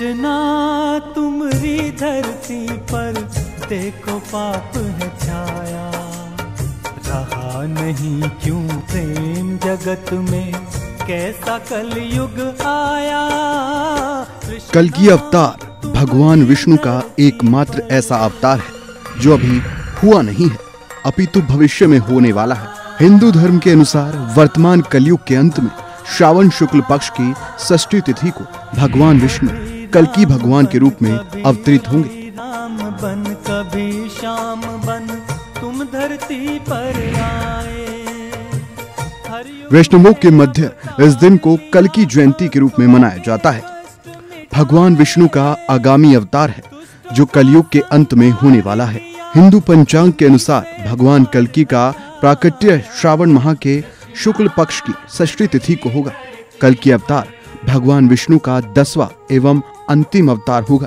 कृष्णा तुम्हारी धरती पर देखो पाप है छाया, रहा नहीं क्यों प्रेम जगत में, कैसा कलयुग आया। कल्कि अवतार भगवान विष्णु का एकमात्र ऐसा अवतार है जो अभी हुआ नहीं है, अपितु भविष्य में होने वाला है। हिंदू धर्म के अनुसार वर्तमान कलयुग के अंत में श्रावण शुक्ल पक्ष की षष्ठी तिथि को भगवान विष्णु कल्कि भगवान के रूप में अवतरित होंगे। राम बन कभी श्याम बन तुम धरती पर आए। वैष्णवों के मध्य इस दिन को कल्कि जयंती के रूप में मनाया जाता है। भगवान विष्णु का आगामी अवतार है जो कलयुग के अंत में होने वाला है। हिंदू पंचांग के अनुसार भगवान कल्कि का प्राकट्य श्रावण माह के शुक्ल पक्ष की षष्ठी तिथि को होगा। कल्कि अवतार भगवान विष्णु का 10वां एवं अंतिम अवतार होगा।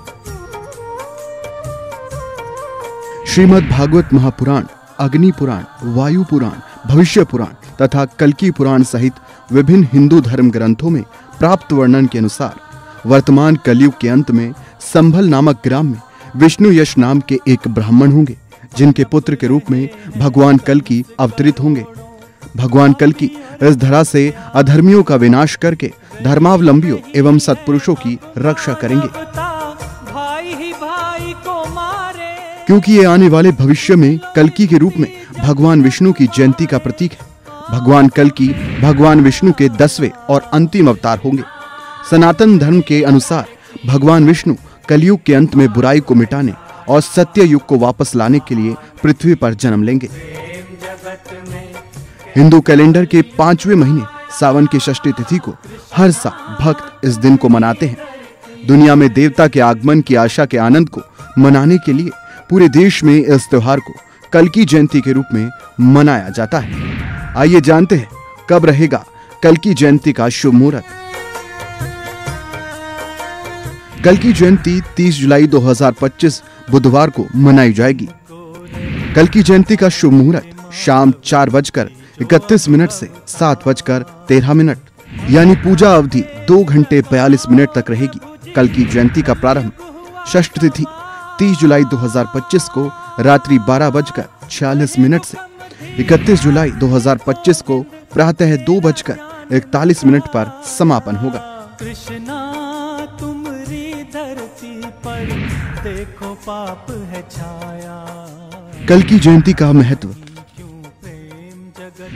श्रीमद् भागवत महापुराण, अग्नि पुराण, वायु पुराण, भविष्य पुराण तथा कल्कि पुराण सहित विभिन्न हिंदू धर्म ग्रंथों में प्राप्त वर्णन के अनुसार वर्तमान कलयुग के अंत में संभल नामक ग्राम में विष्णु यश नाम के एक ब्राह्मण होंगे, जिनके पुत्र के रूप में भगवान कल्कि अवतरित होंगे। भगवान कल्कि इस धरा से अधर्मियों का विनाश करके धर्मावलंबियों एवं सत्पुरुषों की रक्षा करेंगे, क्योंकि ये आने वाले भविष्य में कल्कि के रूप में भगवान विष्णु की जयंती का प्रतीक है। भगवान कल्कि भगवान विष्णु के 10वें और अंतिम अवतार होंगे। सनातन धर्म के अनुसार भगवान विष्णु कलयुग के अंत में बुराई को मिटाने और सत्य युग को वापस लाने के लिए पृथ्वी पर जन्म लेंगे। हिंदू कैलेंडर के 5वें महीने सावन की षष्ठी तिथि को हर साल भक्त इस दिन को मनाते हैं। दुनिया में देवता के आगमन की आशा के आनंद को मनाने के लिए पूरे देश में इस त्योहार को कल्कि जयंती के रूप में मनाया जाता है। आइए जानते हैं कब रहेगा कल्कि जयंती का शुभ मुहूर्त। कल्कि जयंती 30 जुलाई 2025 बुधवार को मनाई जाएगी। कल्कि जयंती का शुभ मुहूर्त शाम 4:31 से 7:13 यानी पूजा अवधि 2 घंटे 42 मिनट तक रहेगी। कल्कि जयंती का प्रारंभ षष्ठ तिथि 30 जुलाई 2025 को रात्रि 12:46 से 31 जुलाई 2025 को प्रातः 2:41 पर समापन होगा। कृष्णा तुम्हारी धरती पर देखो पाप है छाया। कल्कि जयंती का महत्व।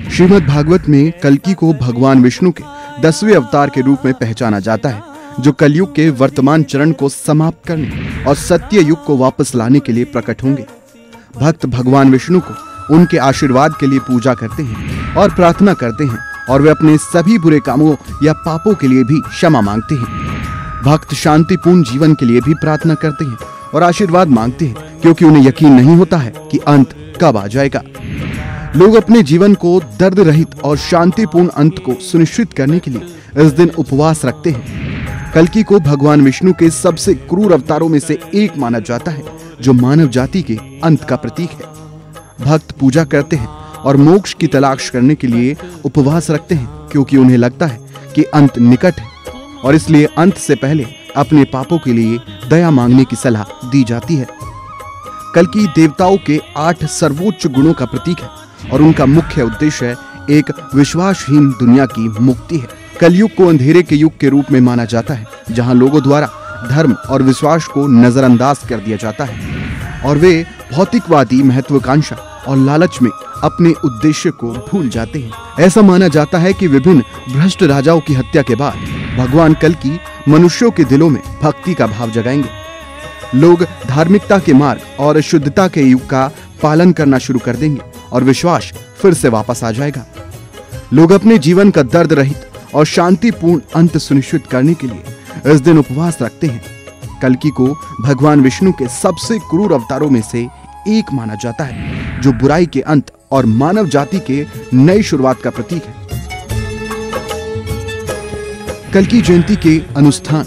श्रीमद् भागवत में कल्कि को भगवान विष्णु के 10वें अवतार के रूप में पहचाना जाता है, जो कलयुग के वर्तमान चरण को समाप्त करने और सत्य युग को वापस लाने के लिए प्रकट होंगे। भक्त भगवान विष्णु को उनके आशीर्वाद के लिए पूजा करते हैं और प्रार्थना करते हैं, और वे अपने सभी बुरे कामों या पापों के लिए भी क्षमा मांगते हैं। भक्त शांतिपूर्ण जीवन के लिए भी प्रार्थना करते हैं और आशीर्वाद मांगते हैं, क्योंकि उन्हें यकीन नहीं होता है कि अंत कब आ जाएगा। लोग अपने जीवन को दर्द रहित और शांतिपूर्ण अंत को सुनिश्चित करने के लिए इस दिन उपवास रखते हैं। कल्कि को भगवान विष्णु के सबसे क्रूर अवतारों में से एक माना जाता है, जो मानव जाति के अंत का प्रतीक है। भक्त पूजा करते हैं और मोक्ष की तलाश करने के लिए उपवास रखते हैं, क्योंकि उन्हें लगता है कि अंत निकट है, और इसलिए अंत से पहले अपने पापों के लिए दया मांगने की सलाह दी जाती है। कल्कि देवताओं के 8 सर्वोच्च गुणों का प्रतीक है, और उनका मुख्य उद्देश्य एक विश्वासहीन दुनिया की मुक्ति है। कलयुग को अंधेरे के युग के रूप में माना जाता है, जहां लोगों द्वारा धर्म और विश्वास को नजरअंदाज कर दिया जाता है, और वे भौतिकवादी महत्वाकांक्षा और लालच में अपने उद्देश्य को भूल जाते हैं। ऐसा माना जाता है कि विभिन्न भ्रष्ट राजाओं की हत्या के बाद भगवान कल्कि मनुष्यों के दिलों में भक्ति का भाव जगाएंगे। लोग धार्मिकता के मार्ग और शुद्धता के युग का पालन करना शुरू कर देंगे, और विश्वास फिर से वापस आ जाएगा। लोग अपने जीवन का दर्द रहित और शांतिपूर्ण अंत सुनिश्चित करने के लिए इस दिन उपवास रखते हैं। कल्कि को भगवान विष्णु के सबसे क्रूर अवतारों में से एक माना जाता है, जो बुराई के अंत और मानव जाति के नई शुरुआत का प्रतीक है। कल्कि जयंती के अनुष्ठान।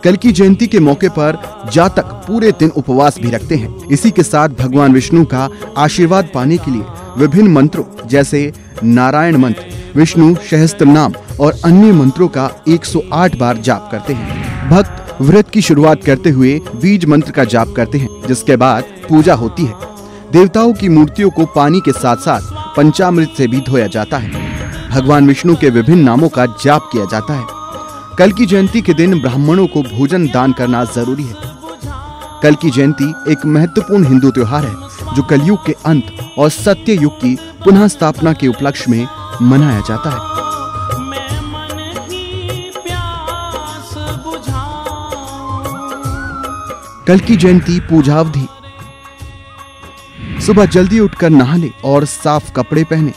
कल्कि जयंती के मौके पर जातक पूरे दिन उपवास भी रखते हैं। इसी के साथ भगवान विष्णु का आशीर्वाद पाने के लिए विभिन्न मंत्रों जैसे नारायण मंत्र, विष्णु सहस्त्र नाम और अन्य मंत्रों का 108 बार जाप करते हैं। भक्त व्रत की शुरुआत करते हुए बीज मंत्र का जाप करते हैं, जिसके बाद पूजा होती है। देवताओं की मूर्तियों को पानी के साथ साथ पंचामृत से भी धोया जाता है। भगवान विष्णु के विभिन्न नामों का जाप किया जाता है। कल की जयंती के दिन ब्राह्मणों को भोजन दान करना जरूरी है। कल की जयंती एक महत्वपूर्ण हिंदू त्योहार है जो कलयुग के अंत और सत्य युग की पुनः स्थापना के उपलक्ष्य में मनाया जाता है। कल की जयंती पूजावधि: सुबह जल्दी उठकर नहा ले और साफ कपड़े पहने।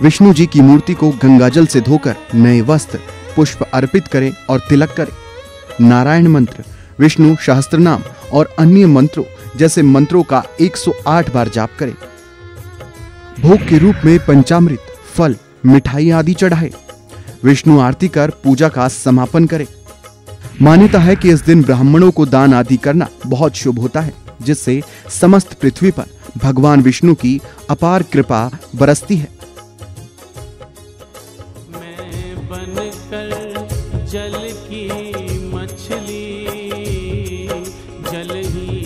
विष्णु जी की मूर्ति को गंगाजल से धोकर नए वस्त्र, पुष्प अर्पित करें और तिलक करें। नारायण मंत्र, विष्णु सहस्त्रनाम और अन्य मंत्रों जैसे मंत्रों का 108 बार जाप करें। भोग के रूप में पंचामृत, फल, मिठाई आदि चढ़ाए। विष्णु आरती कर पूजा का समापन करें। मान्यता है कि इस दिन ब्राह्मणों को दान आदि करना बहुत शुभ होता है, जिससे समस्त पृथ्वी पर भगवान विष्णु की अपार कृपा बरसती है। मैं बनकर जल की मछली, जल ही